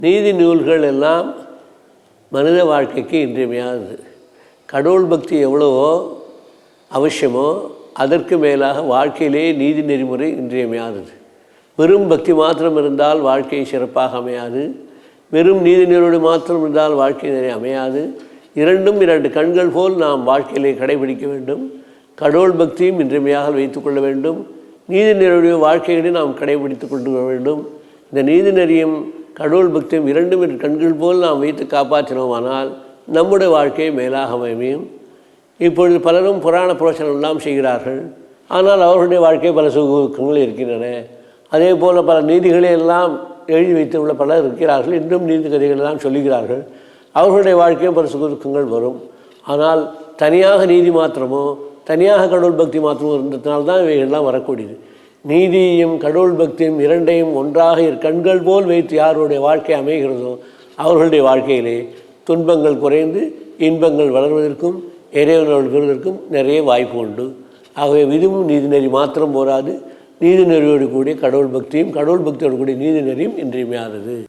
நீதி நூல்கள் எல்லாம் மனித வாழ்க்கைக்கு இன்றியமையாதது. கடவுள் பக்தி எவ்வளவோ அவசியமோ அதற்கு மேலாக வாழ்க்கையிலே நீதி நெறிமுறை இன்றியமையாதது. வெறும் பக்தி மாத்திரம் இருந்தால் வாழ்க்கை சிறப்பாக அமையாது. வெறும் நீதி நெறிமுறை மாத்திரம் இருந்தால் வாழ்க்கை நிறைய அமையாது. இரண்டும் இரண்டு கண்கள் போல் நாம் வாழ்க்கையிலே கடைபிடிக்க வேண்டும். கடவுள் பக்தியும் இன்றியமையாக வைத்துக்கொள்ள வேண்டும். நீதி நெறியுடைய வாழ்க்கைகளை நாம் கடைபிடித்து கொண்டு வேண்டும். இந்த நீதி நெறியும் கடவுள் பக்தியும் இரண்டும் இரு கண்கள் போல் நாம் வைத்து காப்பாற்றினோமானால் நம்முடைய வாழ்க்கையை மேலாக அமையும். இப்பொழுது பலரும் புராண புரோசனம் எல்லாம் செய்கிறார்கள். ஆனால் அவர்களுடைய வாழ்க்கை பல சுகங்கள் இருக்கின்றன. அதே போல் பல நீதிகளை எல்லாம் எழுதி வைத்துள்ள பலர் இருக்கிறார்கள். இன்னும் நீதி கதைகள் எல்லாம் சொல்லுகிறார்கள். அவர்களுடைய வாழ்க்கையும் பல சுகங்கள் வரும். ஆனால் தனியாக நீதி மாத்திரமோ தனியாக கடவுள் பக்தி மாத்திரமோ இருந்ததுனால்தான் இவைகள்லாம் வரக்கூடியது. நீதியையும் கடவுள் பக்தியும் இரண்டையும் ஒன்றாக கண்கள் போல் வைத்து யாருடைய வாழ்க்கை அமைகிறதோ அவர்களுடைய வாழ்க்கையிலே துன்பங்கள் குறைந்து இன்பங்கள் வளர்வதற்கும் இறைவனோடு பெறுவதற்கும் நிறைய வாய்ப்பு உண்டு. ஆகவே விதிவும் நீதி நெறி மாத்திரம் போராது. நீதி நெறியோடு கூடிய கடவுள் பக்தியும் கடவுள் பக்தியோடு கூடிய நீதி நெறியும் இன்றியமையாதது.